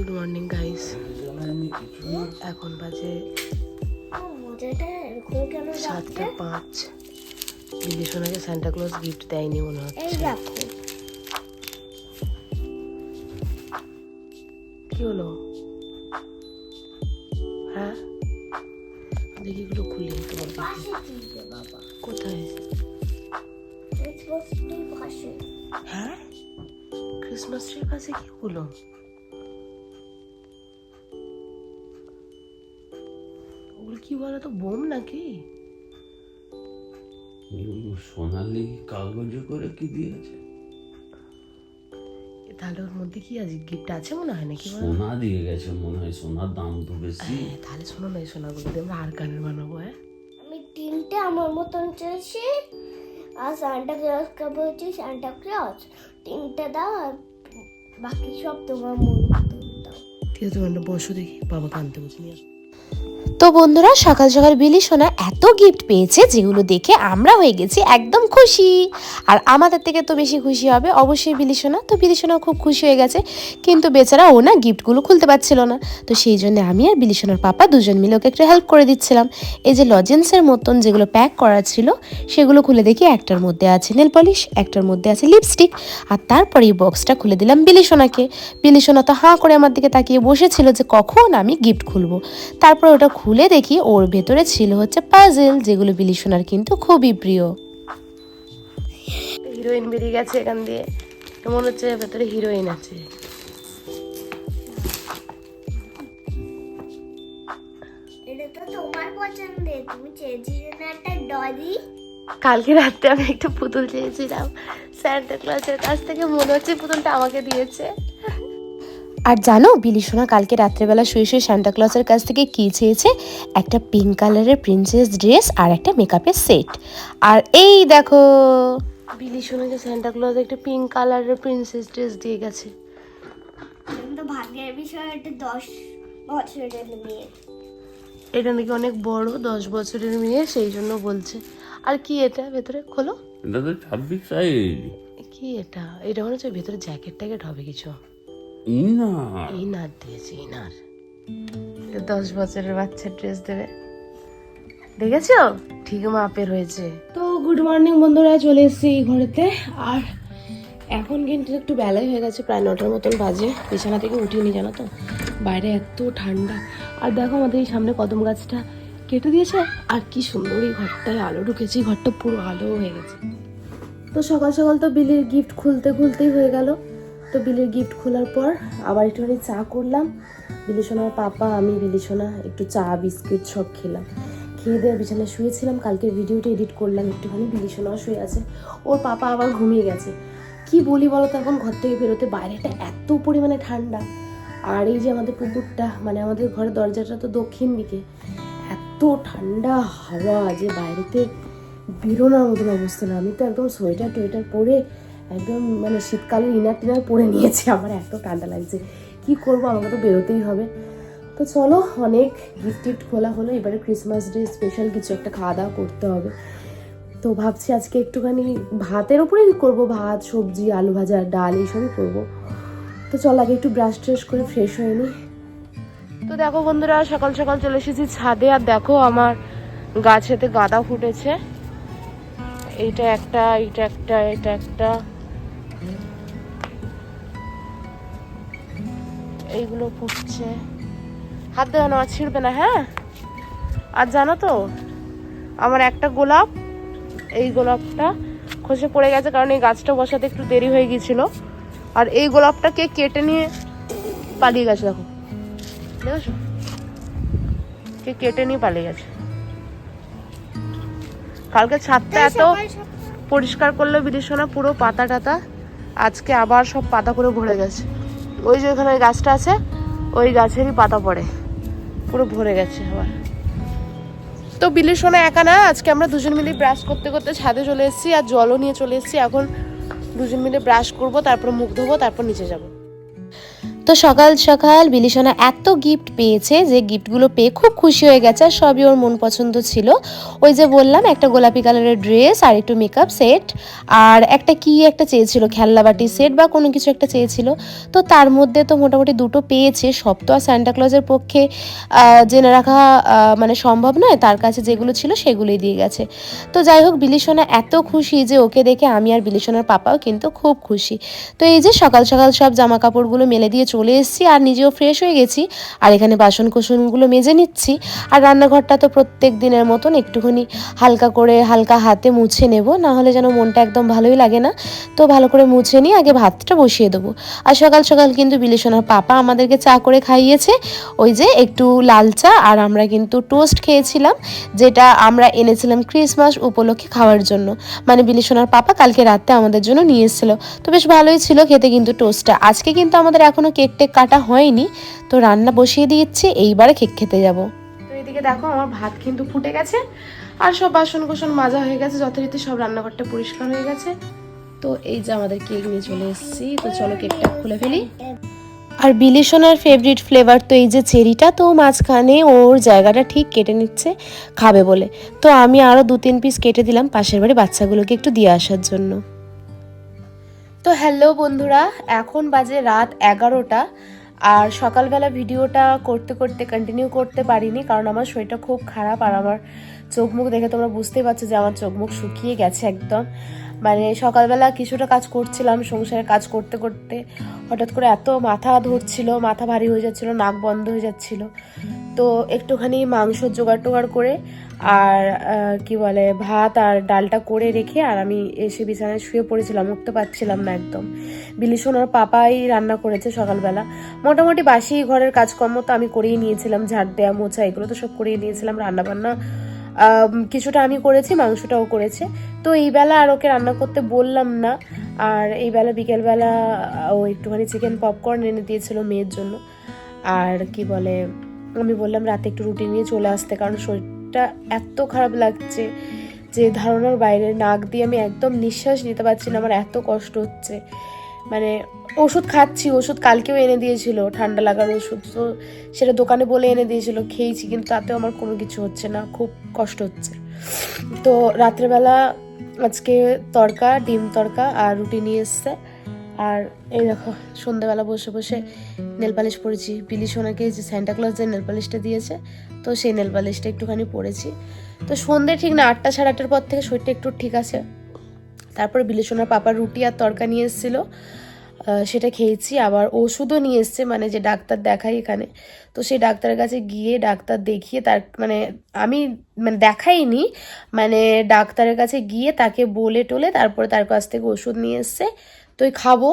Good morning guys. এখন বাজে 7:05। বিলি সোনাকে সান্টা ক্লজ গিফট দেয়নি মনে হচ্ছে। কি হলো? হ্যাঁ দেখি এগুলো খুলি তোমার দেখি। কোথায়? হ্যাঁ ক্রিসমাস ট্রির পাশে কি হলো? ওগুলো কি বলো তো, বোম নাকি? সোনালি কাগজে করে কি দিয়েছে? তাহলে ওর মধ্যে কি আছে? গিফট আছে মনে হয় নাকি? সোনা দিয়ে গেছে মনে হয়, সোনার দাম তো বেশি। তাহলে শোনো না, এই সোনাগুলো দিয়ে আমরা আর কানের বানাবো। হ্যাঁ আমি তিনটে আমার মতন চেয়েছি, আর সান্টা ক্লজকে বলছি সান্টা ক্লজ তিনটে দাও, আর বাকি সব তোমার মন মতন দাও। ঠিক আছে, তোমরা বসো, দেখি বাবাকে আনতে বলছি নিয়ে। তো বন্ধুরা, সকাল সকাল বিলি সোনা এত গিফট পেয়েছে যেগুলো দেখে আমরা হয়ে গেছি একদম খুশি। আর আমাদের থেকে তো বেশি খুশি হবে অবশ্যই বিলি সোনা। তো বিলি সোনা খুব খুশি হয়ে গেছে, কিন্তু বেচারা ও না গিফটগুলো খুলতে পারছিল না। তো সেই জন্য আমি আর বিলি সোনার পাপা দুজন মিলে ওকে একটু হেল্প করে দিচ্ছিলাম। এই যে লজেন্সের মতন যেগুলো প্যাক করা ছিল সেগুলো খুলে দেখি একটার মধ্যে আছে নেল পলিশ, একটার মধ্যে আছে লিপস্টিক। আর তারপরে এই বক্সটা খুলে দিলাম বিলি সোনাকে। বিলি সোনা তো হাঁ করে আমার দিকে তাকিয়ে বসেছিল যে কখন আমি গিফট খুলবো। তারপর ওটা খুলে দেখি ওর ভেতরে ছিল হচ্ছে পাজেল, যেগুলো বিলি সোনার কিন্তু খুবই প্রিয়। হিরোইন বেরিয়ে গেছে এখান দিয়ে, মনে হচ্ছে ভেতরে হিরোইন আছে। এটা তো তোমার পছন্দের, তুমি চেয়েছিলে না একটা ডলি? কালকে রাতে আমি একটা পুতুল চেয়েছিলাম স্যান্টা ক্লজের কাছ থেকে, মনে হচ্ছে পুতুলটা আমাকে দিয়েছে। আর জানো বিলি সোনা কালকে রাত্রেবেলা শুয়ে শুয়ে সান্টা ক্লজের কাছ থেকে কি চেয়েছে? একটা পিঙ্ক কালারের প্রিন্সেস ড্রেস আর একটা মেকআপের সেট। আর এই দেখো বিলি সোনাকে স্যান্টা ক্লজ একটা পিঙ্ক কালারের প্রিন্সেস ড্রেস দিয়ে গেছে। কিন্তু ভাগ্যের বিষয়, এটা 10 বছরের মেয়ে। এটা নাকি অনেক বড়, 10 বছরের মেয়ে, সেই জন্য বলছে। আর কি এটা ভেতরে? খোলো। এটা তো 26 সাইজ। কি এটা? এটা মনে হচ্ছে ভেতরে জ্যাকেট ট্যাকেট হবে কিছু। ইনার দিয়েছে, ইনার। 10 বছরের বাচ্চার ড্রেস দেবে, দেখেছো? ঠিক মাপের হয়েছে। তো গুড মর্নিং বন্ধুরা, চলে এসেছি এই ঘরেতে। আর এখন কিন্তু একটু বেলাই হয়ে গেছে, প্রায় 9টার মতন বাজে। বিছানা থেকে উঠিনি জানো তো, বাইরে এত ঠান্ডা। আর দেখো আমাদের এই সামনে কদম গাছটা কেটে দিয়েছে, আর কি সুন্দর এই ঘরটায় আলো ঢুকেছে, এই ঘরটা পুরো আলো হয়ে গেছে। তো সকাল সকাল তো বিলির গিফট খুলতেই হয়ে গেল। তো বিলির গিফট খোলার পর আবার একটুখানি চা করলাম। বিলি সোনার পাপা, আমি, বিলি সোনা একটু চা বিস্কিট সব খেলাম। খেয়ে দিয়ে বিছানায় শুয়েছিলাম, কালকের ভিডিওটা এডিট করলাম একটুখানি। বিলি সোনাও শুয়ে আছে, ওর পাপা আবার ঘুমিয়ে গেছে। কি বলি বলো তো, এখন ঘর থেকে বেরোতে, বাইরেটা এত পরিমাণে ঠান্ডা। আর এই যে আমাদের পুকুরটা, মানে আমাদের ঘরের দরজাটা তো দক্ষিণ দিকে, এত ঠান্ডা হাওয়া যে বাইরেতে বেরোনোর মতন অবস্থা না। আমি তো একদম সোয়েটার টোয়েটার পরে একদম মানে শীতকালের ইনার টিনার পরে নিয়েছি, আমার এত ঠান্ডা লাগছে। কি করবো, আমাকে তো বেরোতেই হবে। তো চলো, অনেক গিফট টিফট খোলা হলো, এবারে ক্রিসমাস ডে স্পেশাল কিছু একটা খাওয়া দাওয়া করতে হবে। তো ভাবছি আজকে একটুখানি ভাতের ওপরেই করবো, ভাত সবজি আলু ভাজা ডাল এইসবই করবো। তো চল আগে একটু ব্রাশ ট্রাশ করে ফ্রেশ হয়ে নিই। তো দেখো বন্ধুরা, সকাল সকাল চলে এসেছি ছাদে। আর দেখো আমার গাছেতে গাঁদা ফুটেছে, এইটা একটা, এইটা একটা, এটা একটা, এইগুলো ফুটছে। হাত দেবে না, ছিঁড়বে না, হ্যাঁ? আর জানো তো আমার একটা গোলাপ, এই গোলাপটা খসে পড়ে গেছে, কারণ এই গাছটা বসাতে একটু দেরি হয়ে গিয়েছিল। আর এই গোলাপটাকে কেটে নিয়ে পালিয়ে গেছে, দেখো, দেখেছো? কে কেটে নিয়ে পালিয়ে গেছে। কালকে ছাদটা এত পরিষ্কার করলো বিলি সোনা, পুরো পাতা টাতা, আজকে আবার সব পাতা করে ভরে গেছে। ওই যে ওখানে ওই গাছটা আছে, ওই গাছেরই পাতা পড়ে পুরো ভরে গেছে আবার। তো বিলি সোনা একা না, আজকে আমরা দুজন মিলে ব্রাশ করতে করতে ছাদে চলে এসেছি, আর জলও নিয়ে চলে এসেছি। এখন দুজন মিলে ব্রাশ করব, তারপর মুখ ধোবো, তারপর নিচে যাব। তো সকাল সকাল বিলিসোনা এত গিফট পেয়েছে যে গিফটগুলো পেয়ে খুব খুশি হয়ে গেছে, আর সবই ওর মন পছন্দ ছিল। ওই যে বললাম, একটা গোলাপি কালারের ড্রেস আর একটু মেকআপ সেট, আর একটা চেয়েছিল খেলনাবাটি সেট বা কোনো কিছু একটা চেয়েছিল। তো তার মধ্যে তো মোটামুটি দুটো পেয়েছে। সব তো আর সান্টা ক্লজের পক্ষে জেনে রাখা মানে সম্ভব নয়, তার কাছে যেগুলো ছিল সেগুলোই দিয়ে গেছে। তো যাই হোক, বিলিসোনা এত খুশি যে ওকে দেখে আমি আর বিলিসোনার পাপাও কিন্তু খুব খুশি। তো এই যে সকাল সকাল সব জামা কাপড়গুলো মেলে দিয়ে চলে এসেছি, আর নিজেও ফ্রেশ হয়ে গেছি, আর এখানে বাসন কোসনগুলো মেজে নিচ্ছি। আর রান্নাঘরটা তো প্রত্যেক দিনের মতন একটুখানি হালকা হাতে মুছে নেব, না হলে যেন মনটা একদম ভালোই লাগে না। তো ভালো করে মুছে নিয়ে আগে ভাতটা বসিয়ে দেবো। আর সকাল সকাল কিন্তু বিলিসোনার পাপা আমাদেরকে চা করে খাইয়েছে, ওই যে একটু লাল চা, আর আমরা কিন্তু টোস্ট খেয়েছিলাম, যেটা আমরা এনেছিলাম ক্রিসমাস উপলক্ষে খাওয়ার জন্য। মানে বিলিসোনার পাপা কালকে রাতে আমাদের জন্য নিয়ে এসেছিল। তো বেশ ভালোই ছিল খেতে কিন্তু টোস্টটা। আজকে কিন্তু আমাদের এখনো কেক টেক কাটা হয়নি, তো রান্না বসিয়ে দিয়েছি, এইবারে কেক খেতে যাব। তো এদিকে দেখো আমার ভাত কিন্তু ফুটে গেছে, আর সব বাসন কোসন মাজা হয়ে গেছে, যথারীতি সব রান্নাঘরটা পরিষ্কার হয়ে গেছে। তো এই যে আমাদের কেক নিয়ে চলে এসেছি, তো চলো কেকটা খুলে ফেলি। আর বিলিসোনার ফেভারিট ফ্লেভার তো এই যে চেরিটা, তো মাঝখানে ওর জায়গাটা ঠিক কেটে নিচ্ছে খাবে বলে। তো আমি আরও 2-3 পিস কেটে দিলাম পাশের বাড়ি বাচ্চাগুলোকে একটু দিয়ে আসার জন্য। তো হ্যালো বন্ধুরা, এখন বাজে রাত 11টা, আর সকালবেলা ভিডিওটা করতে করতে কন্টিনিউ করতে পারিনি, কারণ আমার শরীরটা খুব খারাপ, আর আমার চোখ মুখ দেখে তোমরা বুঝতেই পারছো যে আমার চোখ মুখ শুকিয়ে গেছে একদম। মানে সকালবেলা কিছুটা কাজ করছিলাম, সংসারের কাজ করতে করতে হঠাৎ করে এত মাথা ধরছিল, মাথা ভারী হয়ে যাচ্ছিল, নাক বন্ধ হয়ে যাচ্ছিল। তো একটুখানি মাংস জোগাড় টোগাড় করে আর কি বলে ভাত আর ডালটা করে রেখে আর আমি এসে বিছানায় শুয়ে পড়েছিলাম, উঠতে পারছিলাম না একদম। বিলিসোনার পাপাই রান্না করেছে সকালবেলা। মোটামুটি বাসি ঘরের কাজকর্ম তো আমি করেই নিয়েছিলাম, ঝাড় দেওয়া মোছা এগুলো তো সব করেই নিয়েছিলাম। রান্নাবান্না কিছুটা আমি করেছি, মাংসটাও করেছে। তো এই বেলা আর ওকে রান্না করতে বললাম না। আর এই বেলা বিকেলবেলা ও একটুখানি চিকেন পপকর্ন এনে দিয়েছিল মেয়ের জন্য। আর কি বলে, আমি বললাম রাতে একটু রুটি নিয়ে চলে আসতে, কারণ শরীরটা এত খারাপ লাগছে যে ধারণার বাইরে। নাক দিয়ে আমি একদম নিঃশ্বাস নিতে পারছি না, আমার এত কষ্ট হচ্ছে। মানে ওষুধ খাচ্ছি, ওষুধ কালকেও এনে দিয়েছিল, ঠান্ডা লাগার ওষুধ, তো সেটা দোকানে বলে এনে দিয়েছিল, খেয়েছি, কিন্তু তাতেও আমার কোনো কিছু হচ্ছে না, খুব কষ্ট হচ্ছে। তো রাত্রেবেলা আজকে তড়কা, ডিম তড়কা আর রুটি নিয়ে এসছে। আর এই দেখো সন্ধ্যাবেলা বসে বসে নেল পালিশ পরেছি। বিলিসোনাকে যে সান্টা ক্লজ যে নেল পালিশটা দিয়েছে, তো সেই নেল পালিশটা একটুখানি পরেছি। তো সন্ধ্যে ঠিক না 8টা সাড়ে 8টার পর থেকে শরীরটা একটু ঠিক আছে। তারপরে বিলিসোনার পাপা রুটি আর তড়কা নিয়ে এসেছিলো, সেটা খেয়েছি। আবার ওষুধও নিয়ে এসছে, মানে যে ডাক্তার দেখাই এখানে, তো সেই ডাক্তারের কাছে গিয়ে ডাক্তার দেখিয়ে তার মানে আমি মানে দেখাইনি, মানে ডাক্তারের কাছে গিয়ে তাকে বলে টোলে তারপরে তার কাছ থেকে ওষুধ নিয়ে এসছে। তো খাবো,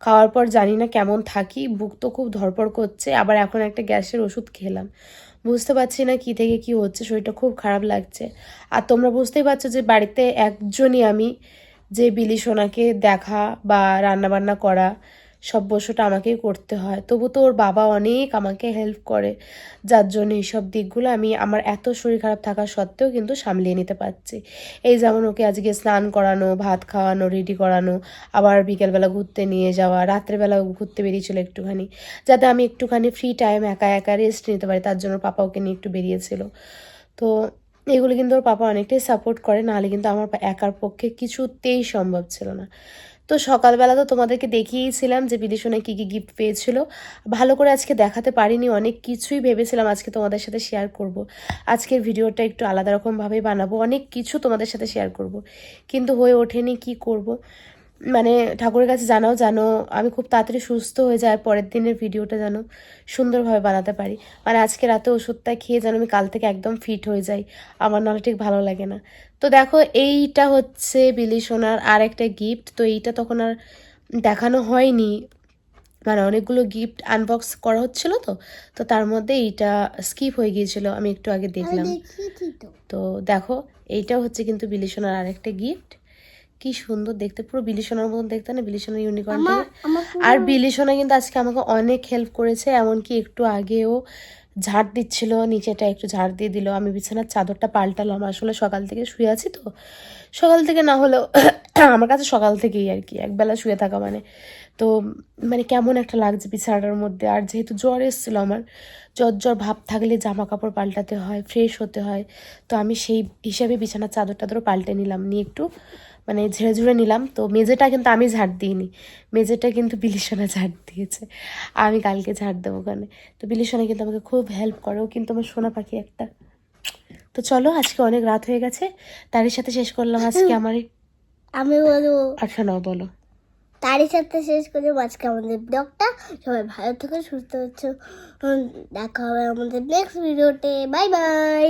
খাওয়ার পর জানি না কেমন থাকি, বুক তো খুব ধড়পড় করছে। আবার এখন একটা গ্যাসের ওষুধ খেলাম, বুঝতে পারছি না কি থেকে কি হচ্ছে, শরীরটা খুব খারাপ লাগছে। আর তোমরা বুঝতেই পারছো যে বাড়িতে একজনই আমি, যে বিলিসোনাকে দেখা বা রান্নাবান্না করা সব বসোটা আমাকেই করতে হয়। তবু তো ওর বাবা অনেক আমাকে হেল্প করে, যার জন্য এইসব দিকগুলো আমি আমার এত শরীর খারাপ থাকা সত্ত্বেও কিন্তু সামলিয়ে নিতে পারছি। এই যেমন ওকে আজকে স্নান করানো, ভাত খাওয়ানো, রেডি করানো, আবার বিকেলবেলা ঘুরতে নিয়ে যাওয়া, রাত্রেবেলা ঘুরতে বেরিয়েছিল একটুখানি, যাতে আমি একটুখানি ফ্রি টাইম একা একা রেস্ট নিতে পারি, তার জন্য পাপা ওকে নিয়ে একটু বেরিয়েছিল। তো এগুলো কিন্তু ওর পাপা অনেকটাই সাপোর্ট করে, নাহলে কিন্তু আমার একার পক্ষে কিছুতেই সম্ভব ছিল না। তো সকালবেলা তো তোমাদেরকে দেখিয়েছিলাম যে বিলিসোনা কী কী গিফট পেয়েছিল। ভালো করে আজকে দেখাতে পারিনি, অনেক কিছুই ভেবেছিলাম আজকে তোমাদের সাথে শেয়ার করব। আজকের ভিডিওটা একটু আলাদা রকমভাবেই বানাবো, অনেক কিছু তোমাদের সাথে শেয়ার করব, কিন্তু হয়ে ওঠেনি, কি করব। মানে ঠাকুরের কাছে জানো আমি খুব তাড়াতাড়ি সুস্থ হয়ে যাই, আর পরের দিনের ভিডিওটা যেন সুন্দরভাবে বানাতে পারি। মানে আজকে রাতে ওষুধটা খেয়ে যেন আমি কাল থেকে একদম ফিট হয়ে যাই, আমার নাহলে ঠিক ভালো লাগে না। তো দেখো এইটা হচ্ছে বিলিসোনার আর একটা গিফট। তো এইটা তখন আর দেখানো হয়নি, মানে অনেকগুলো গিফট আনবক্স করা হচ্ছিল, তো তার মধ্যে এইটা স্কিপ হয়ে গিয়েছিল, আমি একটু আগে দেখলাম। তো দেখো এইটা হচ্ছে কিন্তু বিলিসোনার আর একটা গিফট। কি সুন্দর দেখতে, পুরো বিলিসোনার মতন দেখতে না, বিলিসোনার ইউনিকর্নটা। আর বিলিসোনা কিন্তু আজকে আমাকে অনেক হেল্প করেছে, এমনকি একটু আগেও ঝাড় দিচ্ছিল, নিচেটা একটু ঝাড় দিয়ে দিল, আমি বিছানার চাদরটা পাল্টালাম। আসলে সকাল থেকে শুয়ে আছি তো, সকাল থেকে না হলেও আমার কাছে সকাল থেকেই আর কি, একবেলা শুয়ে থাকা মানে তো মানে কেমন একটা লাগছে বিছানাটার মধ্যে। আর যেহেতু জ্বর এসেছিলো আমার, জ্বর ভাব থাকলে জামা কাপড় পাল্টাতে হয়, ফ্রেশ হতে হয়, তো আমি সেই হিসাবে বিছানার চাদর টাদরও পাল্টে নিলাম, নিয়ে একটু মানে ঝেড়ে ঝুড়ে নিলাম। তো মেঝেটা কিন্তু আমি ঝাড় দিইনি, মেঝেটা কিন্তু বিলিসোনা ঝাড় দিয়েছে, আমি কালকে ঝাড় দেবো ওখানে। তো বিলিসোনা কিন্তু আমাকে খুব হেল্প করে, ও কিন্তু আমার সোনা পাখি একটা। তো চলো, আজকে অনেক রাত হয়ে গেছে, তারই সাথে শেষ করলাম আজকে আমার আমি বলবো আচ্ছা নাও বলো। তারই সাথে শেষ করে আজকে আমাদের ব্লগটা। সবাই ভালো থেকো, সুস্থ হচ্ছে। দেখা হবে আমাদের নেক্সট ভিডিওতে। Bye bye.